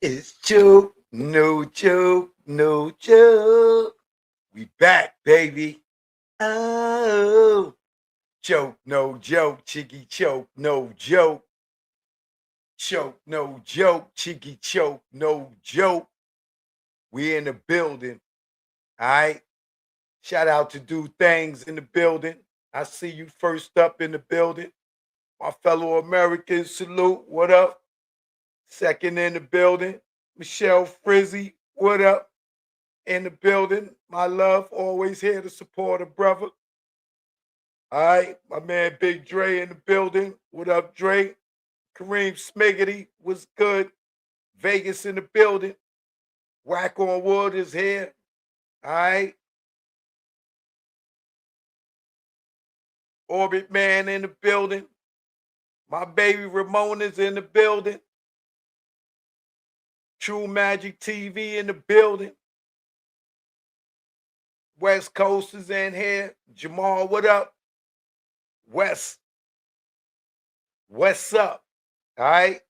It's joke, no joke, no joke. We back, baby. Oh, joke, no joke, Chiggy choke, no joke. Choke, no joke, Chiggy choke, no joke. We in the building, all right? Shout out to Do Things in the building. I see you first up in the building. My fellow Americans, salute. What up? Second in the building. Michelle Frizzy, what up? In the building. My love, always here to support a brother. All right, my man Big Dre in the building. What up, Dre? Kareem Smiggity, what's good? Vegas in the building. Whack on Wood is here. All right. Orbit Man in the building. My baby Ramona's in the building. True Magic TV in the building. West Coast is in here. Jamal, what up? West. What's up? All right.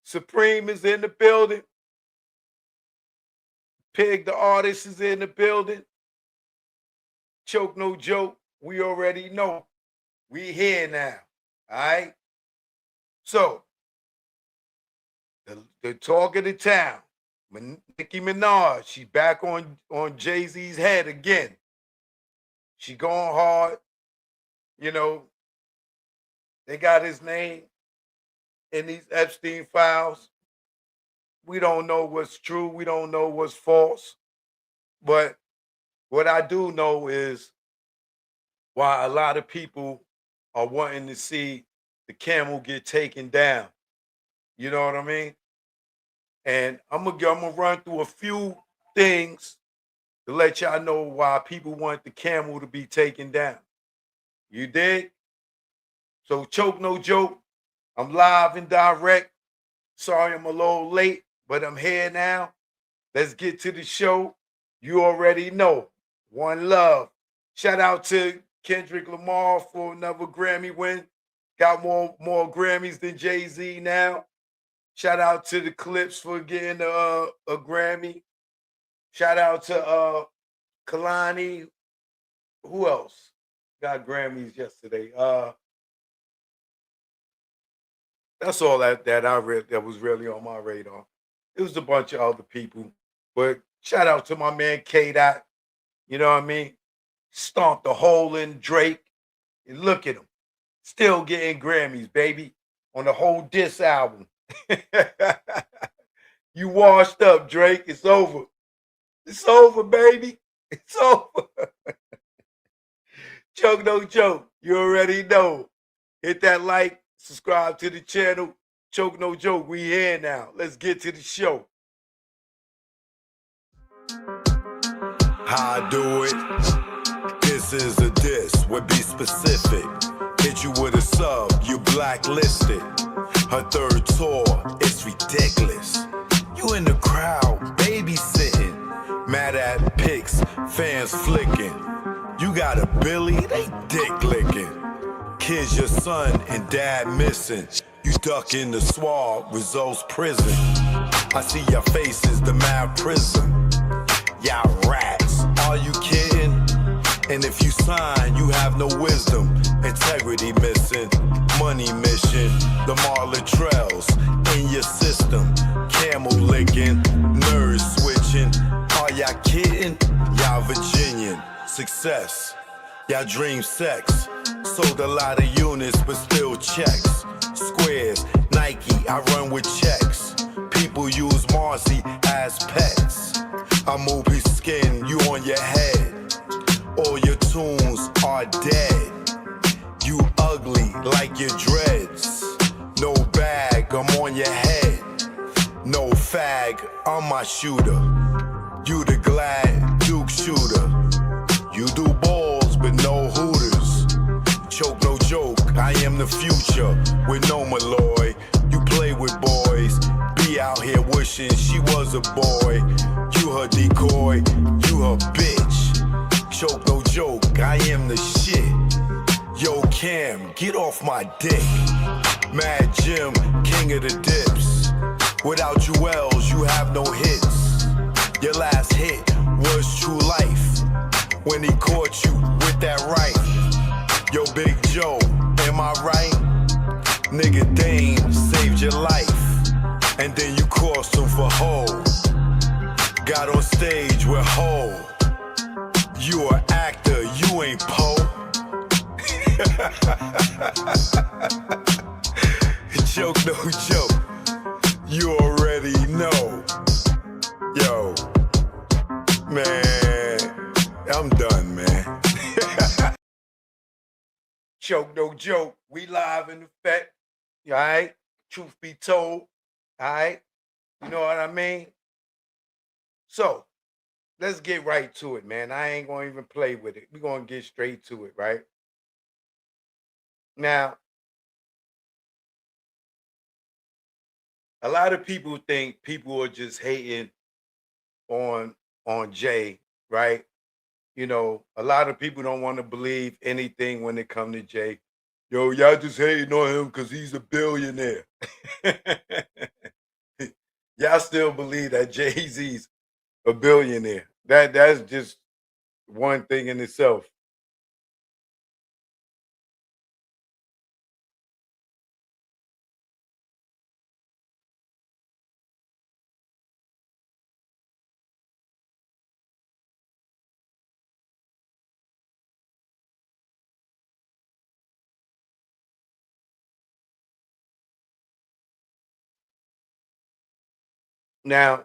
Supreme is in the building. Pig the artist is in the building. Choke no joke. We already know. We here now. All right. So, the talk of the town, Nicki Minaj, she back on Jay-Z's head again. She going hard. You know, they got his name in these Epstein files. We don't know what's true. We don't know what's false. But what I do know is why a lot of people are wanting to see the Camel get taken down. You know what I mean? And I'm gonna run through a few things to let y'all know why people want the Camel to be taken down. You dig? So choke no joke. I'm live and direct. Sorry I'm a little late, but I'm here now. Let's get to the show. You already know. One love. Shout out to Kendrick Lamar for another Grammy win. Got more Grammys than Jay-Z now. Shout out to the Clips for getting a Grammy. Shout out to Kalani. Who else got Grammys yesterday? That's all that I read that was really on my radar. It was a bunch of other people. But shout out to my man K-Dot. You know what I mean? Stomped a hole in Drake. And look at him. Still getting Grammys, baby. On the whole diss album. You washed up, Drake. It's over. It's over, baby. It's over. Choke no joke. You already know. Hit that like, subscribe to the channel. Choke no joke. We here now. Let's get to the show. How I do it? This is a diss. Would be specific. Hit you with a sub. You blacklisted. Her third tour, it's ridiculous. You in the crowd, babysitting. Mad at pics, fans flicking. You got a Billy, they dick licking. Kids, your son and dad missing. You duck in the swab, results prison. I see your faces, the mad prison. Y'all rats, are you kidding? And if you sign, you have no wisdom. Integrity missing, money mission. The Marla Trails in your system. Camel licking, nerves switching. Are y'all kidding? Y'all Virginian. Success, y'all dream sex. Sold a lot of units, but still checks. Squares, Nike, I run with checks. People use Marcy as pets. I move his skin, you on your head. All your tunes are dead. You ugly like your dreads. No bag, I'm on your head. No fag, I'm my shooter. You the glad Duke shooter. You do balls, but no hooters. Choke no joke, I am the future with no Malloy. You play with boys, be out here wishing she was a boy. You her decoy, you her bitch. Choke no joke, I am the shit. Yo Cam, get off my dick. Mad Jim, king of the dips. Without you L's, you have no hits. Your last hit was True Life. When he caught you with that right. Yo, Big Joe, am I right? Nigga Dame saved your life. And then you crossed him for Ho. Got on stage with Ho. You an actor, you ain't Poe. Joke, no joke. You already know. Yo, man, I'm done, man. Joke, no joke. We live in effect. All right? Truth be told. All right? You know what I mean? So, let's get right to it, man. I ain't going to even play with it. We're going to get straight to it, right? Now, a lot of people think people are just hating on Jay, right? You know, a lot of people don't want to believe anything when it comes to Jay. Yo, y'all just hating on him because he's a billionaire. Y'all still believe that Jay-Z's a billionaire. That's just one thing in itself. Now,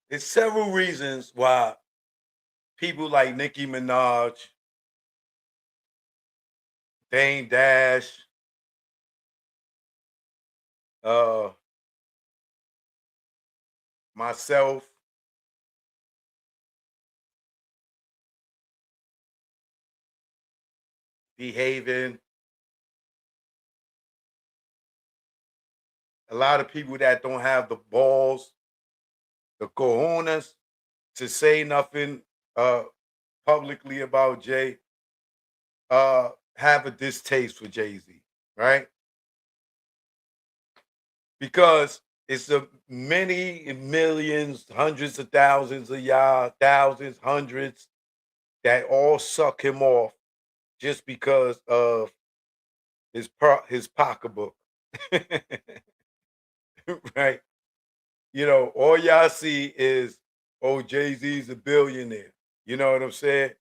there's several reasons why people like Nicki Minaj, Dame Dash, uh, myself, behaving, a lot of people that don't have the balls, the cojones to say nothing uh publicly about Jay, have a distaste for Jay-Z, right? Because it's a many millions, hundreds of thousands of y'all, thousands, hundreds that all suck him off just because of his pocketbook. Right? You know, all y'all see is, oh, Jay-Z's a billionaire. You know what I'm saying?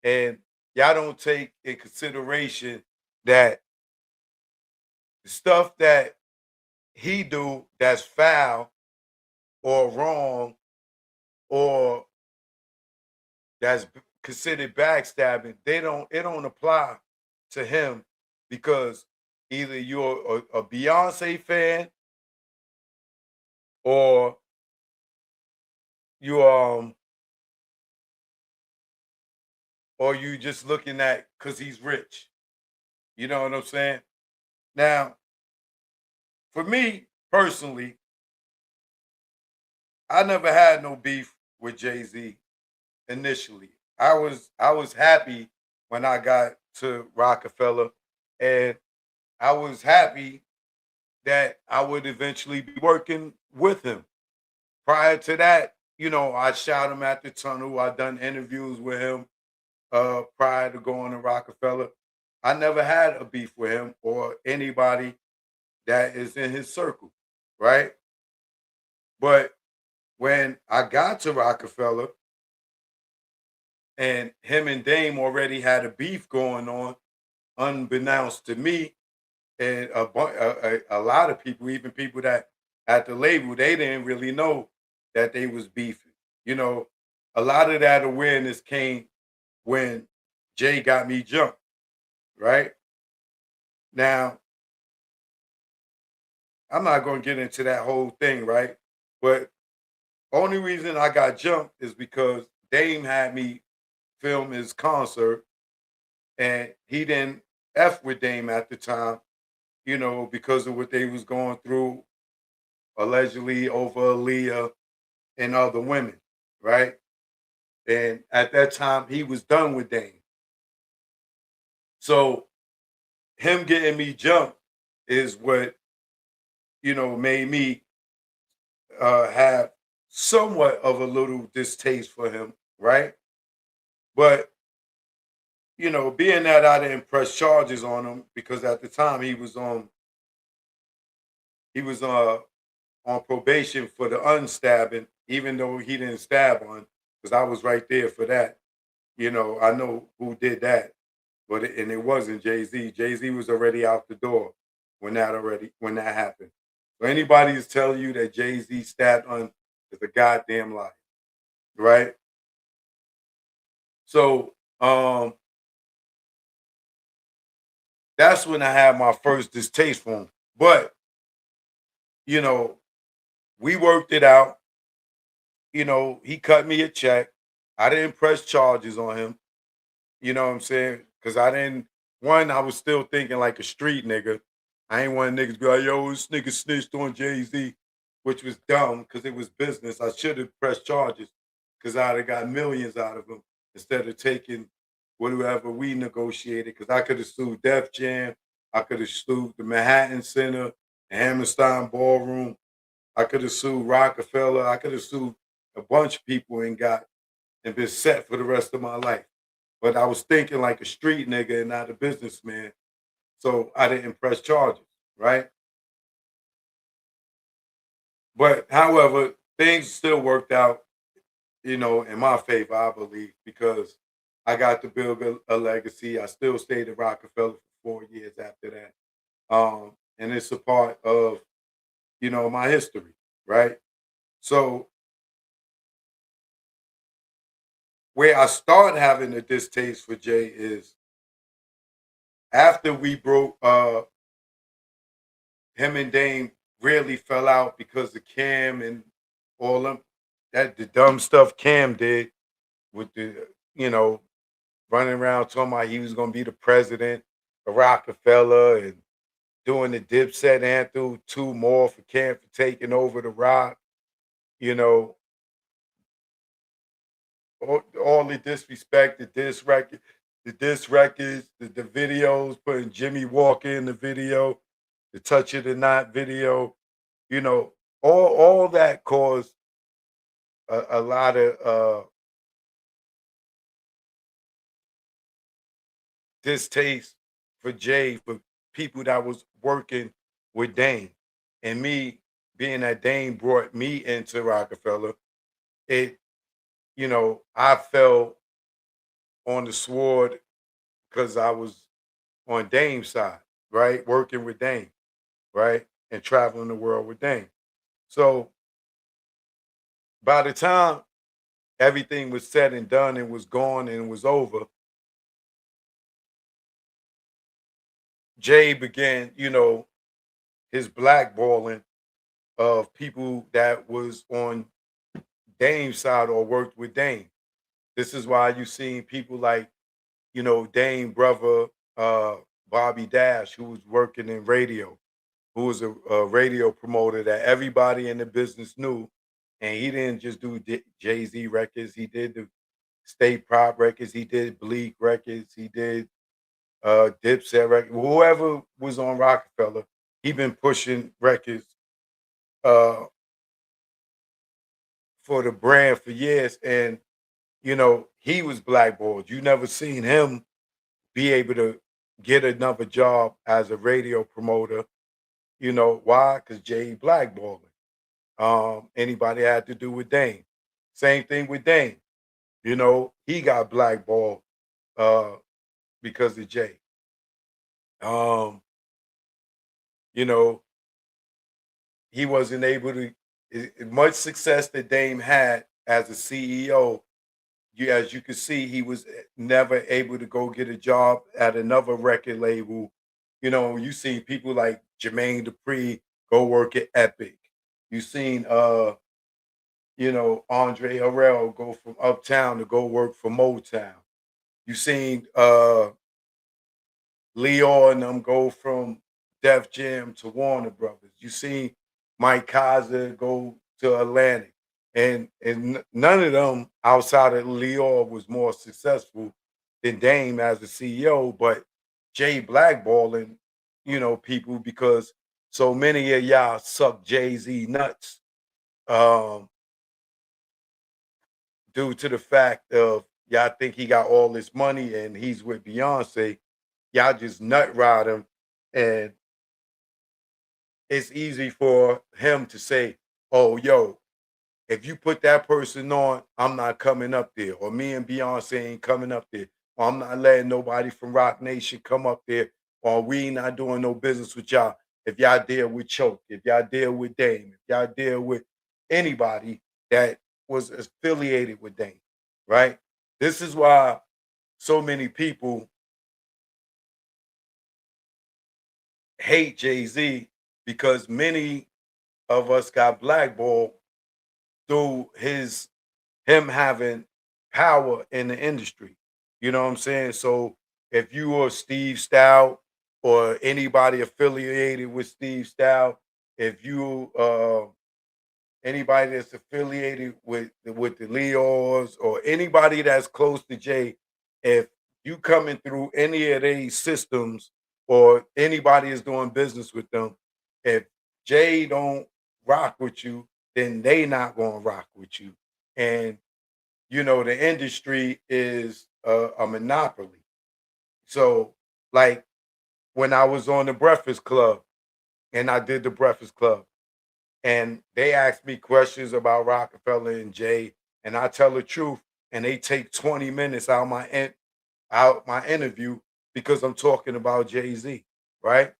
And y'all don't take in consideration that the stuff that he do that's foul or wrong or that's considered backstabbing, it don't apply to him because either you're a Beyonce fan or you or you just looking at because he's rich. You know what I'm saying? Now, for me personally, I never had no beef with Jay-Z initially. I was happy when I got to Roc-A-Fella, and I was happy that I would eventually be working with him. Prior to that, you know, I shot him at the tunnel. I done interviews with him prior to going to Roc-A-Fella. I never had a beef with him or anybody that is in his circle, right? But when I got to Roc-A-Fella and him and Dame already had a beef going on, unbeknownst to me, and a lot of people, even people that at the label, they didn't really know that they was beefing. You know, a lot of that awareness came when Jay got me jumped, right? Now, I'm not going to get into that whole thing, right? But only reason I got jumped is because Dame had me film his concert and he didn't F with Dame at the time, you know, because of what they was going through allegedly over Aaliyah and other women. right? And at that time, he was done with Dame. So him getting me jumped is what made me have somewhat of a little distaste for him, right? But being that I didn't press charges on him because at the time he was on probation for the unstabbing, even though he didn't stab on, because I was right there for that. I know who did that, and it wasn't Jay Z. Jay Z was already out the door when that happened. So anybody who's telling you that Jay Z stabbed on is a goddamn lie, right? So that's when I had my first distaste for him. But you know, we worked it out. He cut me a check. I didn't press charges on him. You know what I'm saying? Because I didn't. One, I was still thinking like a street nigga. I ain't want niggas to be like, yo, this nigga snitched on Jay Z, which was dumb because it was business. I should have pressed charges because I'd have got millions out of him instead of taking whatever we negotiated. Because I could have sued Def Jam, I could have sued the Manhattan Center, the Hammerstein Ballroom, I could have sued Roc-A-Fella, I could have sued a bunch of people and been set for the rest of my life. But I was thinking like a street nigga and not a businessman. So I didn't press charges, right? But however, things still worked out, in my favor, I believe, because I got to build a legacy. I still stayed at Roc-A-Fella for 4 years after that. And it's a part of, my history, right? So where I start having a distaste for Jay is after we broke him and Dame really fell out because of Cam and all them the dumb stuff Cam did with the you know running around talking about he was gonna be the president of Rockefeller and doing the Dipset anthem, two more for Cam for taking over the Rock, you know, all the disrespect, the diss records, the videos, putting Jimmy Walker in the video, the Touch It or Not video, you know, all that caused a lot of distaste for Jay for people that was working with Dame. And me being that Dame brought me into Rockefeller, it, I fell on the sword because I was on Dame's side, right? Working with Dame, right? And traveling the world with Dame. So by the time everything was said and done and was gone and was over, Jay began, his blackballing of people that was on Dame's side or worked with Dame. This is why you seen people like, Dame brother Bobby Dash, who was working in radio, who was a radio promoter that everybody in the business knew. And he didn't just do Jay Z records, he did the State Prop records, he did Bleak records, he did Dipset records, whoever was on Rockefeller, he been pushing records uh, for the brand for years. And he was blackballed. You never seen him be able to get another job as a radio promoter. You know why? Because Jay blackballing. Anybody had to do with Dame. Same thing with Dame. He got blackballed uh, because of Jay. Um, you know, he wasn't able to much success that Dame had as a CEO. As you can see, he was never able to go get a job at another record label. You seen people like Jermaine Dupri go work at Epic. You seen Andre Harrell go from Uptown to go work for Motown. You seen Leo and them go from Def Jam to Warner Brothers. You seen Mike Kaiser go to Atlantic. and none of them outside of Leo was more successful than Dame as the CEO, but Jay blackballing, people because so many of y'all suck Jay-Z nuts um, due to the fact of y'all think he got all this money and he's with Beyonce. Y'all just nut ride him, and it's easy for him to say, "Oh, yo, if you put that person on, I'm not coming up there, or me and Beyonce ain't coming up there, or I'm not letting nobody from Rock Nation come up there, or we not doing no business with y'all. If y'all deal with Choke, if y'all deal with Dame, if y'all deal with anybody that was affiliated with Dame, right? This is why so many people hate Jay-Z because many of us got blackballed through him having power in the industry. You know what I'm saying? So if you were Steve Stout or anybody affiliated with Steve Stout, if you anybody that's affiliated with the Leos or anybody that's close to Jay, if you coming through any of these systems or anybody is doing business with them, if Jay don't rock with you, then they not gonna rock with you. And the industry is a monopoly. So, like when I was on the Breakfast Club and I did the Breakfast Club, and they ask me questions about Roc-A-Fella and Jay, and I tell the truth, and they take 20 minutes out my interview because I'm talking about Jay-Z, right?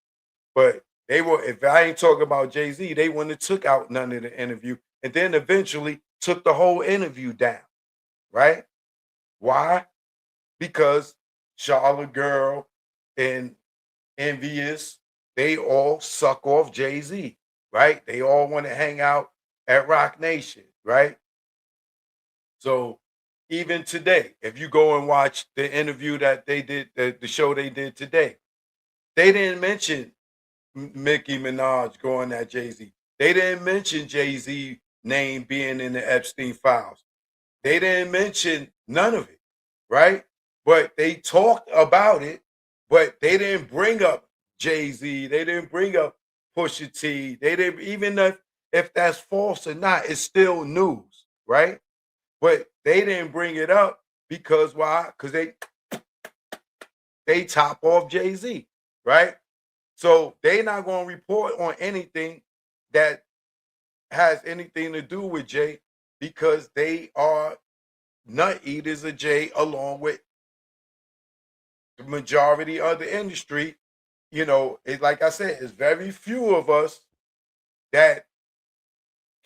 But they were if I ain't talking about Jay-Z, they wouldn't have took out none of the interview, and then eventually took the whole interview down, right? Why? Because Charlotte Girl and Envious, they all suck off Jay-Z, right? They all want to hang out at Rock Nation, right? So even today, if you go and watch the interview that they did, the show they did today, they didn't mention Nicki Minaj going at Jay-Z. They didn't mention Jay-Z name being in the Epstein files. They didn't mention none of it, right? But they talked about it, but they didn't bring up Jay-Z. They didn't bring up Pusha T. They didn't even if that's false or not, it's still news, right? But they didn't bring it up because why? Because they top off Jay-Z, right? So they not gonna report on anything that has anything to do with Jay because they are nut eaters of Jay along with the majority of the industry. It's like I said, it's very few of us that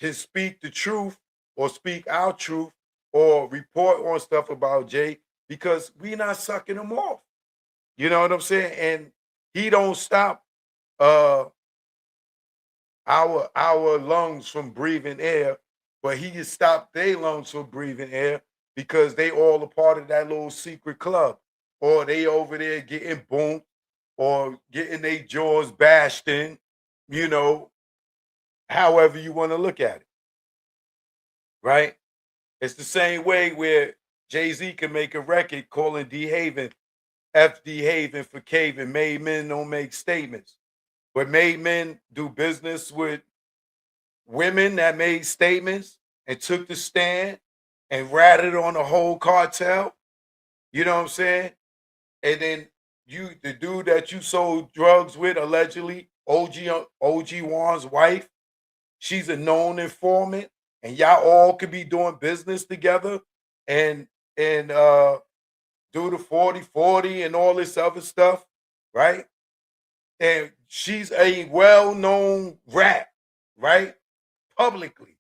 can speak the truth or speak our truth or report on stuff about Jay because we not sucking him off. You know what I'm saying? And he don't stop uh our lungs from breathing air, but he can stop their lungs from breathing air because they all a part of that little secret club, or they over there getting boomed or getting their jaws bashed in, you know, however you want to look at it, right? It's the same way where Jay-Z can make a record calling D Haven FD Haven for caving. Made men don't make statements. But made men do business with women that made statements and took the stand and ratted on the whole cartel. You know what I'm saying? And then the dude that you sold drugs with, allegedly, OG Wan's wife, she's a known informant, and y'all all could be doing business together and do the 40-40 and all this other stuff, right? And she's a well-known rat, right? Publicly,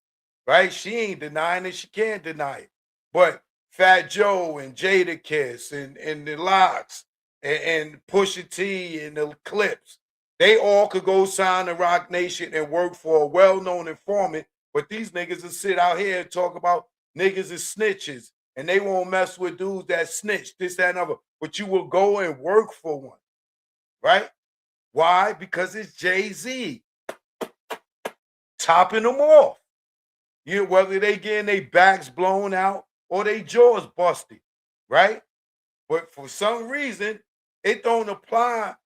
right? She ain't denying it. She can't deny it. But Fat Joe and Jada Kiss and the Locks and Pusha T and the Clips, they all could go sign a Rock Nation and work for a well-known informant. But these niggas will sit out here and talk about niggas is snitches and they won't mess with dudes that snitch, this, that, and other. But you will go and work for one, right? Why? Because it's Jay-Z topping them off. You know, whether they getting their backs blown out or their jaws busted, right? But for some reason, it don't apply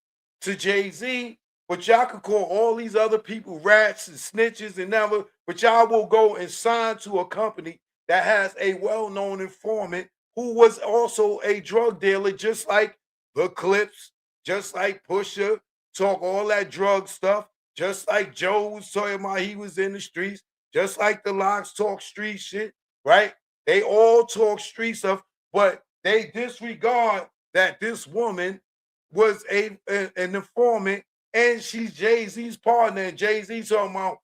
to Jay-Z. But y'all could call all these other people rats and snitches and never, but y'all will go and sign to a company that has a well-known informant who was also a drug dealer, just like the Clips, just like Pusha, talk all that drug stuff, just like Joe was talking about he was in the streets, just like the Locks talk street shit, right? They all talk street stuff, but they disregard that this woman was an informant and she's Jay-Z's partner. And Jay-Z talking about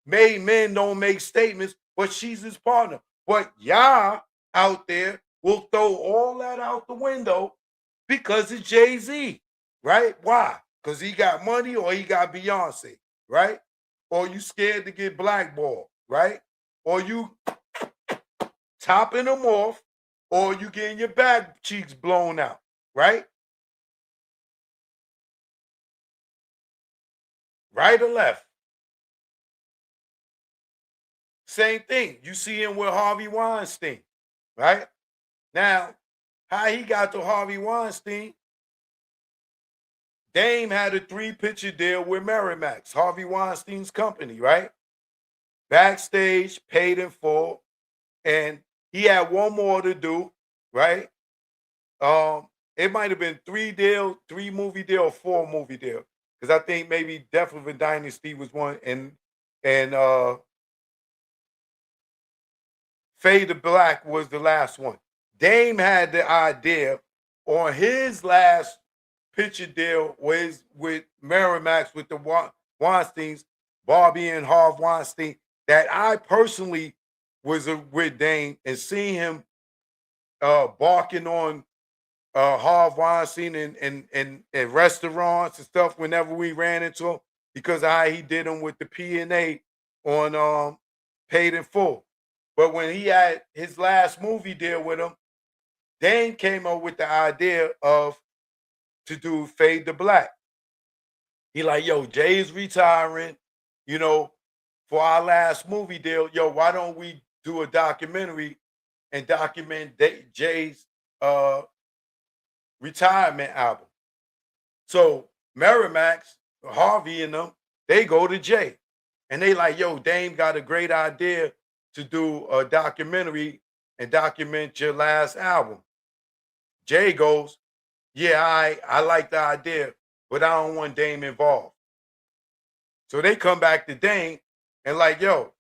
made men don't make statements, but she's his partner. But y'all out there will throw all that out the window because it's Jay-Z, right? Why? Because he got money or he got Beyonce, right? Or you scared to get blackballed, right? Or you topping them off, or you getting your back cheeks blown out, right? Right or left? Same thing. You see him with Harvey Weinstein, right? Now, how he got to Harvey Weinstein, Dame had a 3-picture deal with Merrimax, Harvey Weinstein's company, right? Backstage, paid in full, and he had one more to do, right? It might have been 3 movie deal, or 4 movie deal. Because I think maybe Death of a Dynasty was one, and Fade to Black was the last one. Dame had the idea on his last picture deal was with Merrimax with the Weinsteins, Barbie and Harv Weinstein, that I personally was with Dame and seeing him barking on Harv Weinstein and restaurants and stuff whenever we ran into him because of how he did them with the P&A on Paid in Full. But when he had his last movie deal with him, Dane came up with the idea of to do Fade to Black. He like, yo, Jay's retiring, you know, for our last movie deal. Yo, why don't we do a documentary and document Jay's retirement album? So Merrimax, Harvey and them, they go to Jay. And they like, yo, Dame got a great idea to do a documentary and document your last album. Jay goes, yeah, I like the idea, but I don't want Dame involved. So they come back to Dame and like, yo,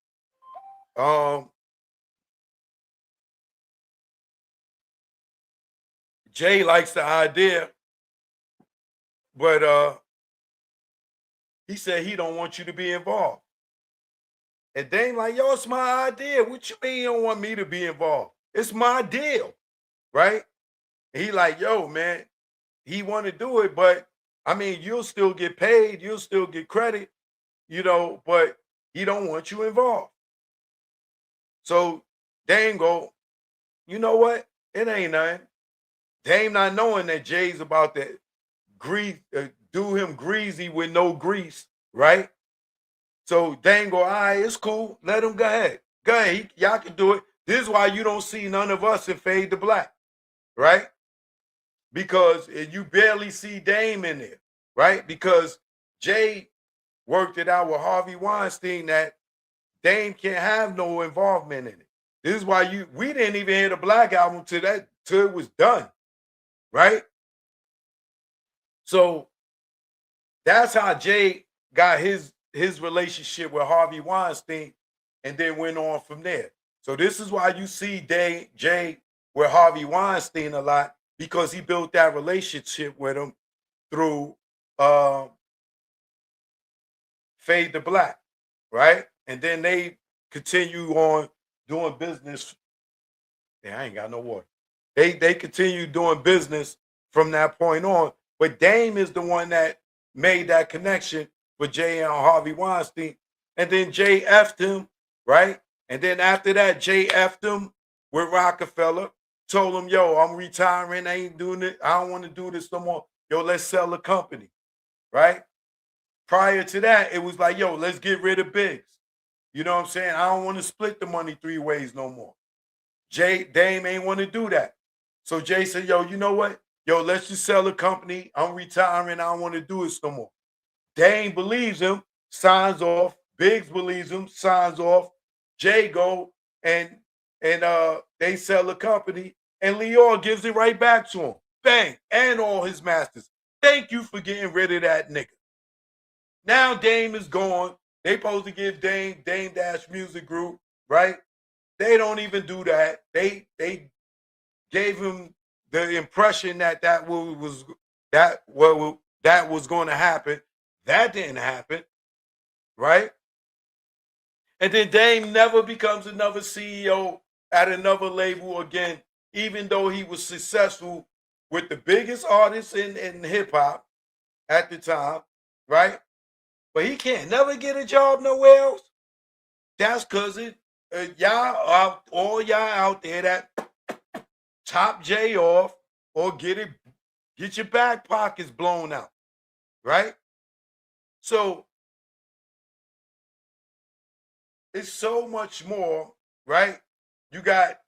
Jay likes the idea, but he said he don't want you to be involved. And Dame like, yo, it's my idea. What you mean you don't want me to be involved? It's my deal, right? And he like, yo, man, he want to do it, but I mean, you'll still get paid, you'll still get credit, you know, but he don't want you involved. So Dame go, you know what? It ain't nothing. Dame not knowing that Jay's about to do him greasy with no grease, right? So Dame go, all right, it's cool. Let him go ahead. Go ahead. Y'all can do it. This is why you don't see none of us in Fade to Black, right? Because you barely see Dame in there, right? Because Jay worked it out with Harvey Weinstein that Dame can't have no involvement in it. This is why we didn't even hear the Black album till it was done, right? So that's how Jay got his relationship with Harvey Weinstein and then went on from there. So this is why you see Jay with Harvey Weinstein a lot, because he built that relationship with him through Fade to Black, right? And then they continue on doing business. Yeah, I ain't got no water. They continue doing business from that point on. But Dame is the one that made that connection with Jay and Harvey Weinstein. And then Jay F'd him, right? And then after that, Jay F'd him with Roc-A-Fella, told him, yo, I'm retiring. I ain't doing it. I don't want to do this no more. Yo, let's sell the company, right? Prior to that, it was like, yo, let's get rid of Biggs. You know what I'm saying? I don't want to split the money 3 ways no more. Dame ain't want to do that. So Jay said, yo, you know what? Yo, let's just sell the company. I'm retiring. I don't want to do this no more. Dame believes him, signs off. Biggs believes him, signs off. Jay go and they sell the company, and Lior gives it right back to him. Bang, and all his masters. Thank you for getting rid of that nigga. Now Dame is gone. They supposed to give Dame Dash Music Group, right? They don't even do that. They gave him the impression that was going to happen. That didn't happen, right? And then Dame never becomes another CEO at another label again, even though he was successful with the biggest artists in hip hop at the time, right? But he can't never get a job nowhere else. That's because all y'all out there that top Jay off or get your back pockets blown out, right? So it's so much more, right? You got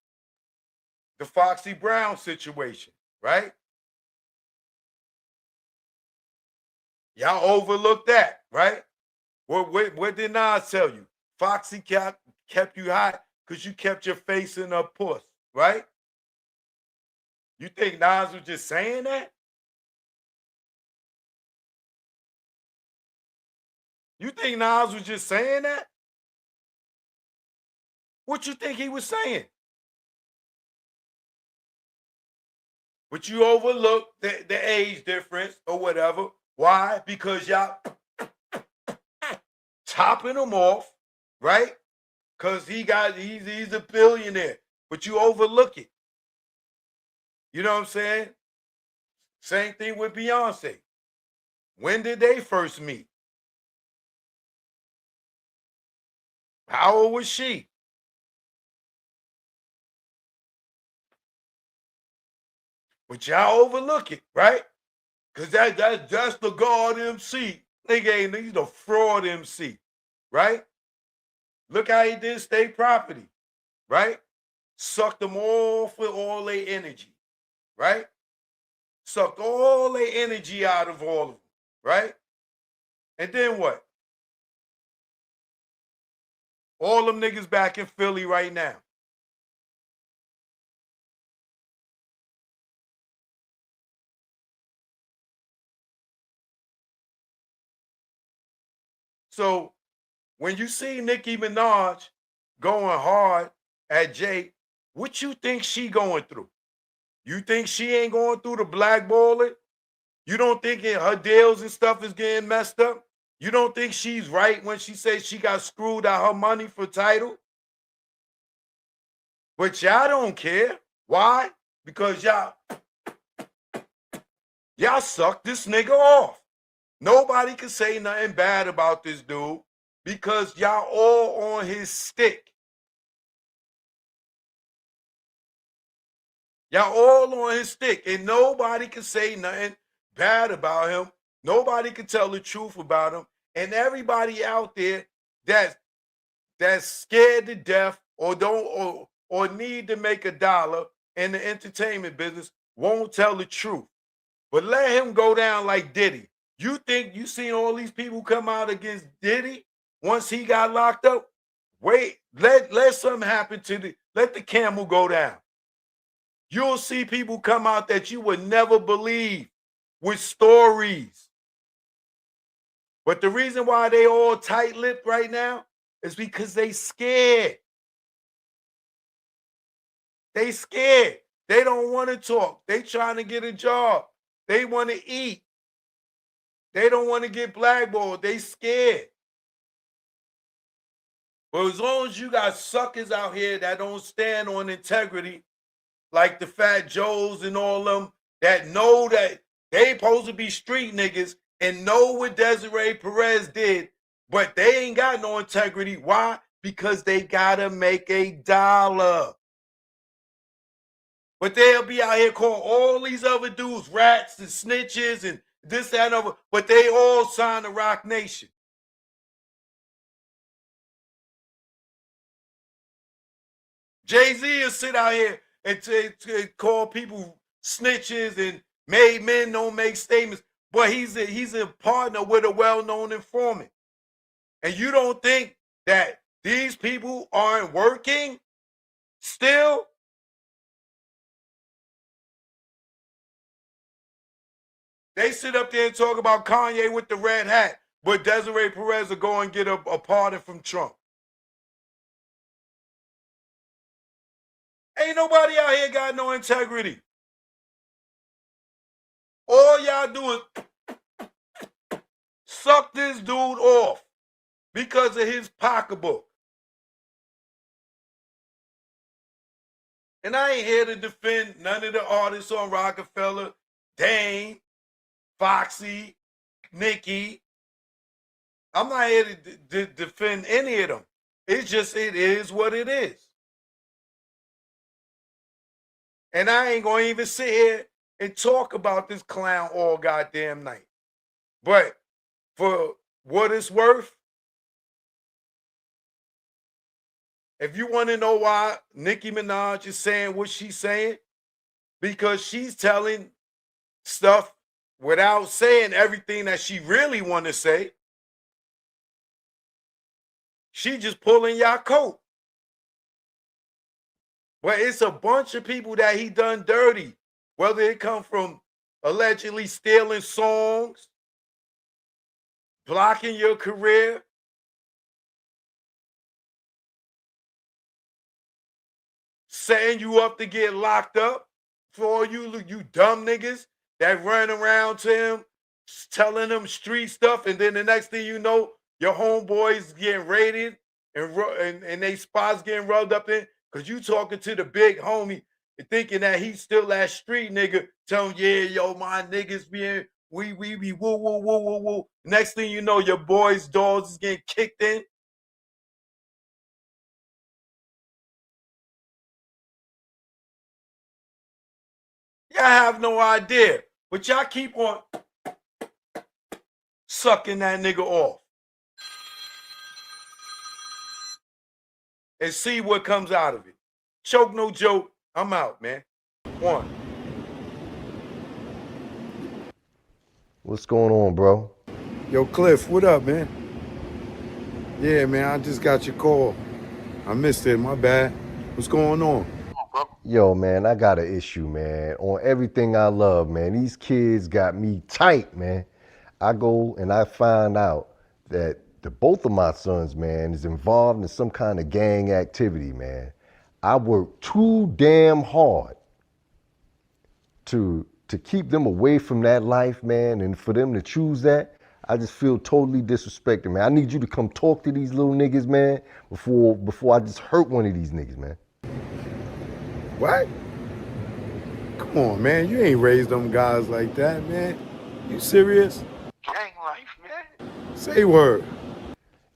the Foxy Brown situation, right? Y'all overlooked that, right? What did Nas tell you? Foxy kept you hot because you kept your face in a puss, right? You think Nas was just saying that? You think Nas was just saying that? What you think he was saying? But you overlook the age difference or whatever. Why? Because y'all topping him off, right? Because he's a billionaire. But you overlook it. You know what I'm saying? Same thing with Beyonce. When did they first meet? How old was she? But y'all overlook it, right? Because that's the God MC. Nigga he's the fraud MC, right? Look how he did State Property, right? Sucked them all for all their energy, right? Sucked all their energy out of all of them, right? And then what? All them niggas back in Philly right now. So when you see Nicki Minaj going hard at Jay, what you think she going through? You think she ain't going through the blackballing? You don't think her deals and stuff is getting messed up? You don't think she's right when she says she got screwed out her money for title? But y'all don't care. Why? Because y'all suck this nigga off. Nobody can say nothing bad about this dude because y'all all on his stick. Y'all all on his stick, and nobody can say nothing bad about him. Nobody can tell the truth about him. And everybody out there that's scared to death or don't or need to make a dollar in the entertainment business won't tell the truth. But let him go down like Diddy. You think you seen all these people come out against Diddy once he got locked up? Wait, let something happen let the camel go down. You'll see people come out that you would never believe with stories. But the reason why they all tight-lipped right now is because they scared. They scared. They don't want to talk. They trying to get a job. They want to eat. They don't want to get blackballed. They scared. But as long as you got suckers out here that don't stand on integrity, like the Fat Joes and all them, that know that they supposed to be street niggas and know what Desiree Perez did, but they ain't got no integrity. Why? Because they gotta make a dollar. But they'll be out here calling all these other dudes rats and snitches and this, that, and other, but they all signed the Roc Nation. Jay-Z will sit out here and to call people snitches and made men don't make statements, but he's a partner with a well-known informant. And you don't think that these people aren't working still? They sit up there and talk about Kanye with the red hat, but Desiree Perez will go and get a pardon from Trump. Ain't nobody out here got no integrity. All y'all do is suck this dude off because of his pocketbook. And I ain't here to defend none of the artists on Roc-A-Fella, Dane, Foxy, Nicki. I'm not here to defend any of them. It's just, it is what it is. And I ain't going to even sit here and talk about this clown all goddamn night. But for what it's worth, if you want to know why Nicki Minaj is saying what she's saying, because she's telling stuff without saying everything that she really want to say. She just pulling y'all coat. But it's a bunch of people that he done dirty, whether it come from allegedly stealing songs, blocking your career, setting you up to get locked up for all you dumb niggas that run around to him, telling him street stuff, and then the next thing you know, your homeboys getting raided and they spots getting rubbed up in because you talking to the big homie and thinking that he's still that street nigga, telling yeah, yo, my niggas being we be woo woo woo woo woo. Next thing you know, your boys' dogs is getting kicked in. Y'all have no idea, but y'all keep on sucking that nigga off and see what comes out of it. Choke no joke. I'm out, man. One. What's going on, bro? Yo, Cliff, what up, man? Yeah, man, I just got your call. I missed it, my bad. What's going on? Yo, man, I got an issue, man. On everything I love, man. These kids got me tight, man. I go and I find out that both of my sons, man, is involved in some kind of gang activity, man. I work too damn hard to keep them away from that life, man, and for them to choose that, I just feel totally disrespected, man. I need you to come talk to these little niggas, man, before I just hurt one of these niggas, man. What? Come on, man. You ain't raised them guys like that, man. You serious? Gang life, man. Say word.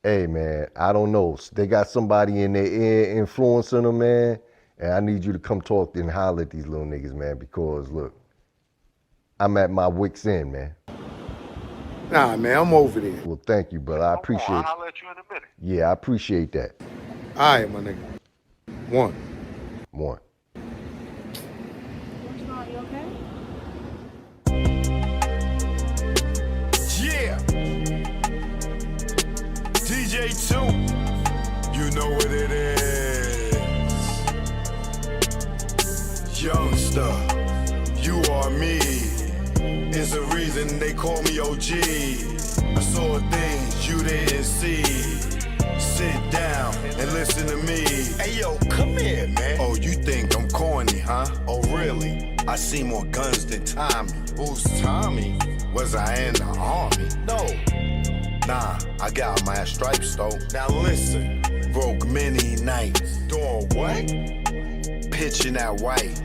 Hey, man, I don't know. They got somebody in their ear influencing them, man, and I need you to come talk and holler at these little niggas, man, because, look, I'm at my wit's end, man. Nah, man, I'm over there. Well, thank you, brother. I appreciate it. I'll let you in a minute. Yeah, I appreciate that. All right, my nigga. One. What's wrong? You okay? Yeah. DJ 2. You know what it is. Youngster, you are me. It's the reason they call me OG. I saw things you didn't see. Sit down and listen to me. Hey yo, come here, man. Oh, you think I'm corny, huh? Oh, really? I see more guns than Tommy. Who's Tommy? Was I in the army? No. Nah, I got my stripes though. Now listen, broke many nights. Doing what? Pitching that white.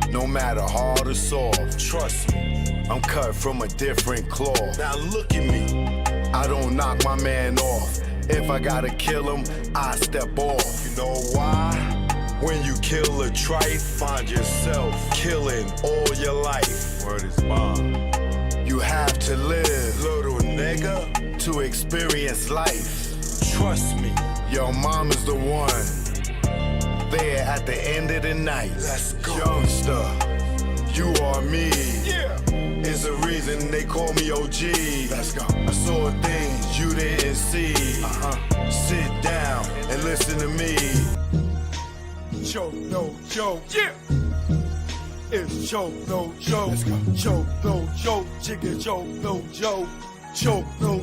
No matter hard or soft, trust me, I'm cut from a different cloth. Now look at me, I don't knock my man off. If I gotta kill him, I step off. You know why? When you kill a trife, find yourself killing all your life. Word is bond. You have to live, little nigga, to experience life. Trust me, your mom is the one. there at the end of the night. Let's go. Youngster, you are me. Yeah. It's the reason they call me OG. Let's go. I saw things you didn't see. Sit down and listen to me. Joe, no joke. Yeah. It's Joe, no joke. Let's go. Joe, no joke. Jigga, Joe, no joke. Joe, no